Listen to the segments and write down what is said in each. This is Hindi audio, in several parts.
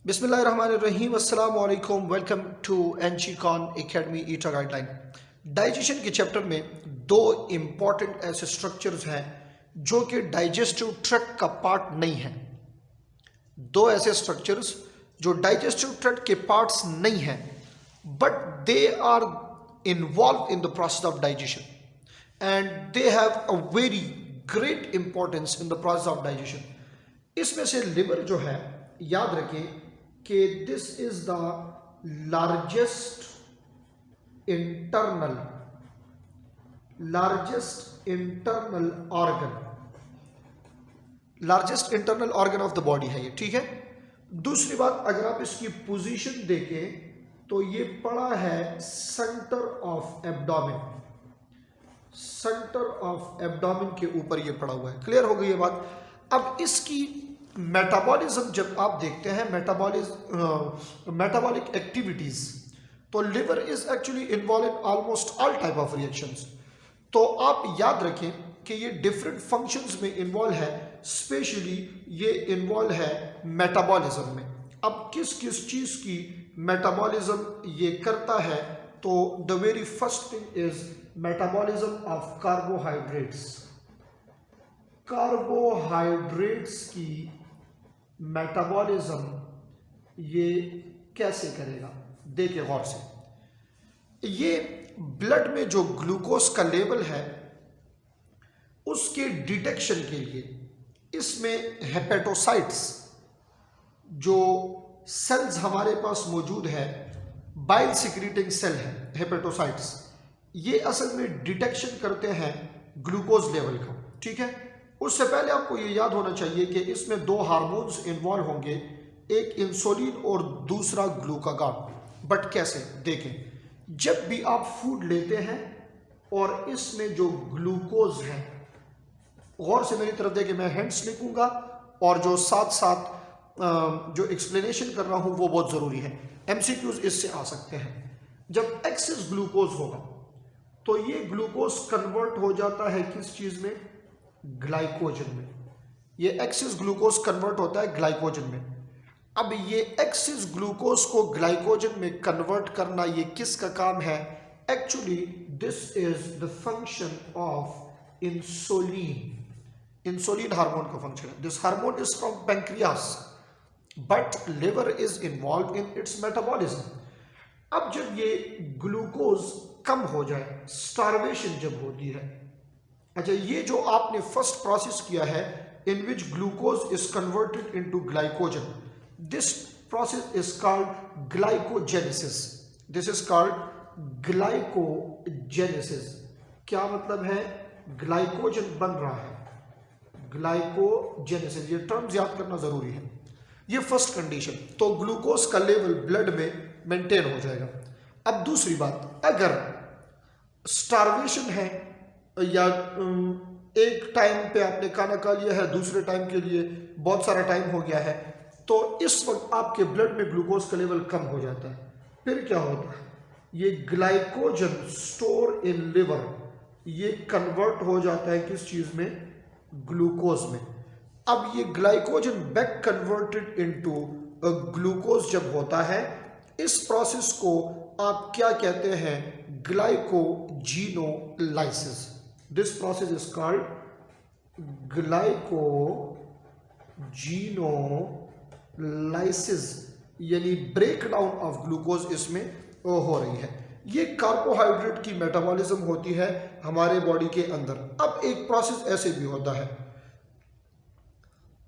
बिस्मिल्लाहिर्रहमानिर्रहीम अस्सलाम वालेकुम। वेलकम टू एनजी कॉन एकेडमी ईटा गाइडलाइन। डाइजेशन के चैप्टर में दो इम्पॉर्टेंट ऐसे स्ट्रक्चर्स हैं जो कि डाइजेस्टिव ट्रैक्ट का पार्ट नहीं है। दो ऐसे स्ट्रक्चर्स जो डाइजेस्टिव ट्रैक्ट के पार्ट्स नहीं हैं but they are involve in the process of digestion and they have a very great importance in the process of digestion. इसमें से लिवर जो है, याद रखें कि this is the largest internal organ of the body है ये, ठीक है। दूसरी बात, अगर आप इसकी पोजीशन देखें तो ये पड़ा है सेंटर ऑफ एब्डोमेन के ऊपर ये पड़ा हुआ है। क्लियर हो गई ये बात। अब इसकी मेटाबॉलिज्म जब आप देखते हैं, मेटाबॉलिक एक्टिविटीज, तो liver is actually involve in almost all type of reactions. तो आप याद रखें कि ये डिफरेंट फंक्शंस में इन्वॉल्व है, स्पेशली ये इन्वॉल्व है मेटाबॉलिज्म में। अब किस किस चीज की मेटाबॉलिज्म ये करता है, तो the very first thing is metabolism of carbohydrates की मेटाबॉलिज्म ये कैसे करेगा, देखिए गौर से। ये ब्लड में जो ग्लूकोज का लेवल है उसके डिटेक्शन के लिए इसमें हेपेटोसाइट्स जो सेल्स हमारे पास मौजूद है, बाइल सिक्रीटिंग सेल है हेपेटोसाइट्स, ये असल में डिटेक्शन करते हैं ग्लूकोज लेवल का, ठीक है। उससे पहले आपको ये याद होना चाहिए कि इसमें दो हार्मोन्स इन्वॉल्व होंगे, एक इंसुलिन और दूसरा ग्लूकागॉन। बट कैसे, देखें। जब भी आप फूड लेते हैं और इसमें जो ग्लूकोज है, गौर से मेरी तरफ देखें, मैं हिंट्स लिखूंगा और जो साथ साथ जो एक्सप्लेनेशन कर रहा हूं वो बहुत जरूरी है। एमसीक्यूज इससे आ सकते हैं। जब एक्सेस ग्लूकोज होगा तो ये ग्लूकोज कन्वर्ट हो जाता है किस चीज में, ग्लाइकोजन में। ये एक्सेस ग्लूकोज कन्वर्ट होता है ग्लाइकोजन में। अब ये एक्सेस ग्लूकोज को ग्लाइकोजन में कन्वर्ट करना ये किसका काम है? Actually this is the function of insulin hormone का फंक्शन है। This hormone is from pancreas but liver is involve in its metabolism. अब जब ये ग्लूकोज कम हो जाए, स्टार्वेशन जब होती है, अच्छा, ये जो आपने फर्स्ट प्रोसेस किया है in which glucose is converted into glycogen, this process is called glycogenesis. This is called glycogenesis. क्या मतलब है? ग्लाइकोजन बन रहा है, ग्लाइकोजेनेसिस। ये टर्म्स याद करना जरूरी है। ये फर्स्ट कंडीशन, तो ग्लूकोज का लेवल ब्लड में मेंटेन हो जाएगा। अब दूसरी बात, अगर स्टार्वेशन है या एक टाइम पे आपने खाना खा लिया है, दूसरे टाइम के लिए बहुत सारा टाइम हो गया है, तो इस वक्त आपके ब्लड में ग्लूकोज का लेवल कम हो जाता है। फिर क्या होता है? ये ग्लाइकोजन स्टोर इन लिवर ये कन्वर्ट हो जाता है किस चीज में? ग्लूकोज में। अब ये glycogen back converted into glucose जब होता है, इस प्रोसेस को आप क्या कहते हैं? Glycogenolysis. This process is called glycogenolysis, यानी ब्रेक डाउन ऑफ ग्लूकोज इसमें हो रही है। ये कार्बोहाइड्रेट की मेटाबॉलिज्म होती है हमारे बॉडी के अंदर। अब एक प्रोसेस ऐसे भी होता है,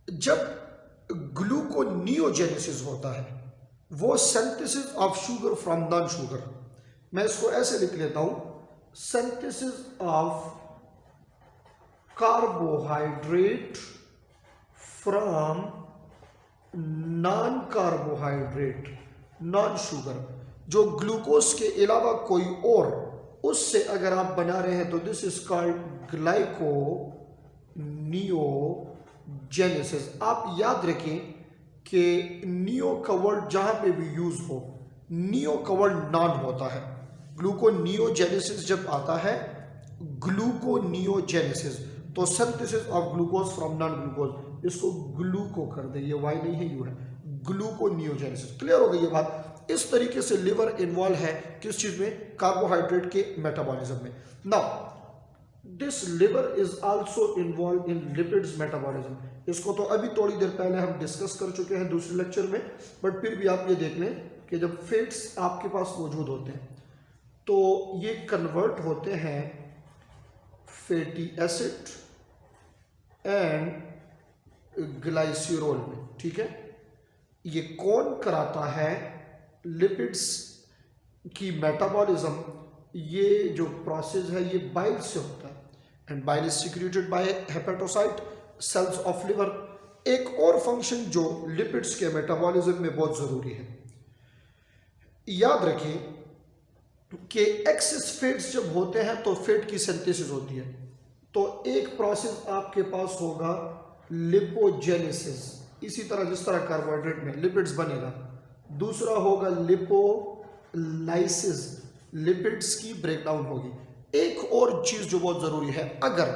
जब ग्लूकोनियोजेनेसिस होता है, वो synthesis of sugar from non sugar. मैं इसको ऐसे लिख लेता हूं, synthesis of carbohydrate from non carbohydrate, non sugar, जो ग्लूकोज के अलावा कोई और उससे अगर आप बना रहे हैं, तो दिस इज कॉल्ड ग्लाइकोनियोजेनेसिस। आप याद रखें कि नियो का वर्ड जहां पे भी यूज हो, नियो का वर्ड नॉन होता है। ग्लूकोनियोजेनेसिस जब आता है, ग्लूकोनियोजेनेसिस, तो synthesis of glucose from non glucose, इसको ग्लूको कर दे, ये वाई नहीं है, यू है, ग्लूकोनियोजेनेसिस। क्लियर हो गई ये बात। इस तरीके से लिवर इन्वॉल्व है किस चीज में, कार्बोहाइड्रेट के मेटाबॉलिज्म में। Now this liver is also involve in lipids metabolism. इसको तो अभी थोड़ी देर पहले हम डिस्कस कर चुके हैं दूसरे लेक्चर में, बट फिर भी आप ये देख लें कि जब फैट्स आपके पास मौजूद होते हैं तो ये कन्वर्ट होते हैं फैटी एसिड एंड ग्लाइसरॉल में। ठीक है, ये कौन कराता है, लिपिड्स की मेटाबॉलिज्म। ये जो प्रोसेस है ये बाइल से होता है and bile is secreted by hepatocyte cells of liver. एक और फंक्शन जो लिपिड्स के मेटाबॉलिज्म में बहुत जरूरी है, याद रखें कि एक्सेस फैट्स जब होते हैं तो फैट की सिंथेसिस होती है। तो एक प्रोसेस आपके पास होगा लिपोजेनेसिस, इसी तरह जिस तरह कार्बोहाइड्रेट में लिपिड्स बनेगा। दूसरा होगा लिपोलाइसिस, लिपिड्स की ब्रेकडाउन होगी। एक और चीज जो बहुत जरूरी है, अगर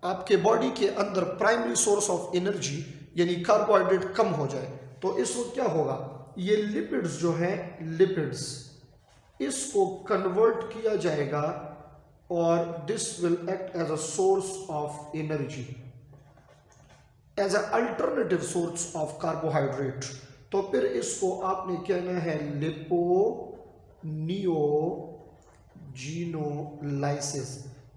आपके बॉडी के अंदर प्राइमरी सोर्स ऑफ एनर्जी यानी कार्बोहाइड्रेट कम हो जाए तो इस वक्त क्या होगा, ये लिपिड्स जो है, लिपिड्स इसको कन्वर्ट किया जाएगा और this will act as a source of energy, as a alternative source of carbohydrate. तो फिर इसको आपने कहना है लिपोनियोजीनोलाइसिस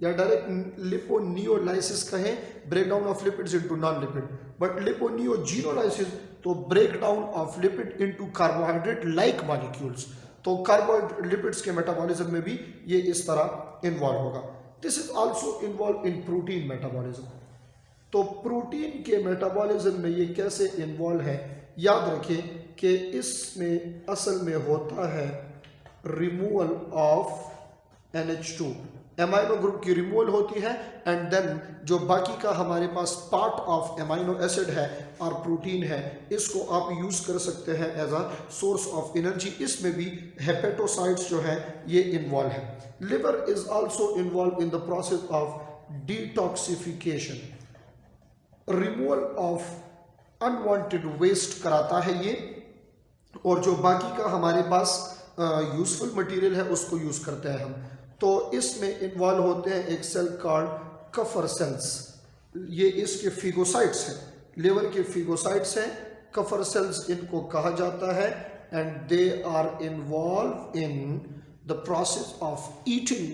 या डायरेक्ट लिपोनियोलाइसिस कहें, breakdown of lipids into non lipid. But liponeogenolysis तो breakdown of lipid into carbohydrate like molecules. तो कार्बोहाइड्रेट लिपिड्स के मेटाबॉलिज्म में भी ये इस तरह इन्वॉल्व होगा। This is also involve in protein metabolism. तो प्रोटीन के मेटाबॉलिज्म में ये कैसे इन्वॉल्व है, याद रखें कि इसमें असल में होता है removal of NH2, amino group की रिमूवल होती है एंड देन जो बाकी का हमारे पास पार्ट ऑफ एमाइनो एसिड है और प्रोटीन है, इसको आप यूज कर सकते हैं as a source of energy. इसमें भी हेपेटोसाइट्स जो है ये इन्वॉल्व है। Liver is also involve in the process of detoxification, removal of unwanted waste कराता है ये, और जो बाकी का हमारे पास यूजफुल मटेरियल है उसको यूज करते हैं हम। तो इसमें इन्वॉल्व होते हैं एक सेल कॉल्ड कफर सेल्स, ये इसके फिगोसाइट्स हैं, लिवर के फिगोसाइट्स हैं, कफर सेल्स इनको कहा जाता है and they are involve in the process of eating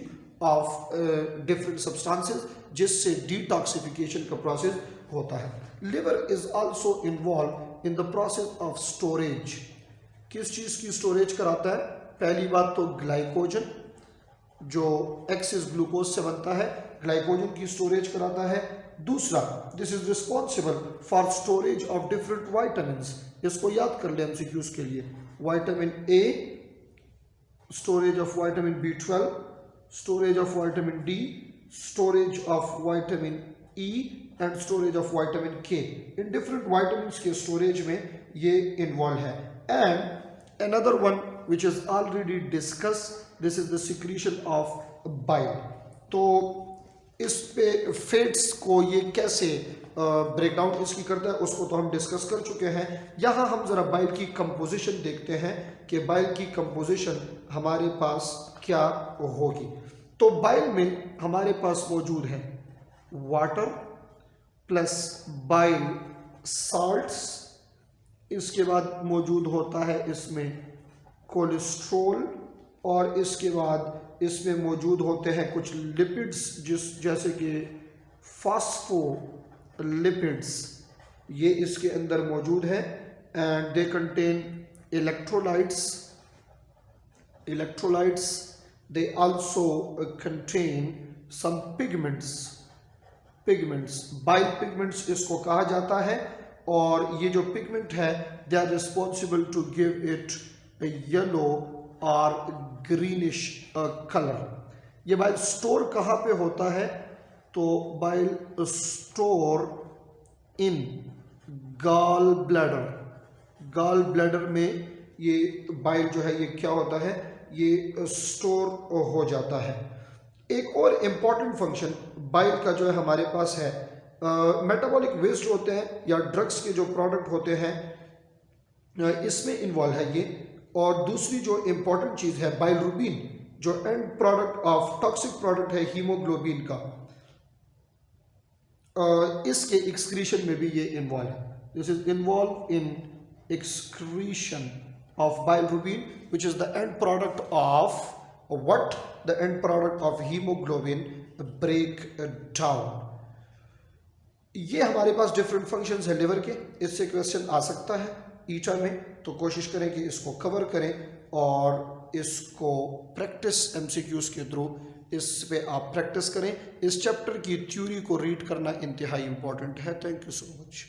of different substances, जिससे डिटॉक्सिफिकेशन का प्रोसेस होता है। Liver is also involve in the process of storage. किस चीज की स्टोरेज कराता है, पहली बात तो ग्लाइकोजन जो एक्सेस ग्लूकोज से बनता है, ग्लाइकोजन की स्टोरेज कराता है। दूसरा, this is responsible for storage of different vitamins. इसको याद कर ले एमसीक्यूज के लिए, vitamin A, storage of vitamin B12, storage of vitamin D, storage of vitamin E and storage of vitamin के। इन डिफरेंट वाइटामिन्स के स्टोरेज में ये इन्वॉल्व है। And another one which is already discuss, this is the secretion of bile. तो इस पे फैट्स को ये कैसे ब्रेकडाउन इसकी करता है उसको तो हम डिस्कस कर चुके हैं। यहाँ हम जरा बाइल की कंपोजिशन देखते हैं कि बाइल की कंपोजिशन हमारे पास क्या होगी। तो बाइल में हमारे पास मौजूद है वाटर प्लस बाइल साल्ट्स, इसके बाद मौजूद होता है इसमें कोलेस्ट्रोल, और इसके बाद इसमें मौजूद होते हैं कुछ लिपिड्स जैसे कि फास्फोलिपिड्स, ये इसके अंदर मौजूद है and they contain electrolytes, they also contain some pigments, bile pigments इसको कहा जाता है। और ये जो पिगमेंट है they are responsible to give it yellow और ग्रीनिश कलर। ये बाइल स्टोर कहाँ पे होता है, तो bile store in gall bladder में ये बाइल जो है ये क्या होता है, ये स्टोर हो जाता है। एक और इम्पॉर्टेंट फंक्शन बाइल का जो है हमारे पास है, मेटाबॉलिक वेस्ट होते हैं या ड्रग्स के जो प्रोडक्ट होते हैं इसमें इन्वॉल्व है ये। और दूसरी जो इम्पोर्टेंट चीज़ है बाइलरुबिन, जो end product of toxic product है हीमोग्लोबिन का, इसके एक्सक्रीशन में भी ये इन्वॉल्व है। This is involve in excretion of bilirubin which is the end product of what, the end product of haemoglobin break down. ये हमारे पास डिफरेंट फंक्शंस है लिवर के, इससे क्वेश्चन आ सकता है ईटा में, तो कोशिश करें कि इसको कवर करें और इसको प्रैक्टिस एमसीक्यूज के थ्रू इस पे आप प्रैक्टिस करें। इस चैप्टर की थ्योरी को रीड करना इंतहाई इंपॉर्टेंट है। Thank you so much.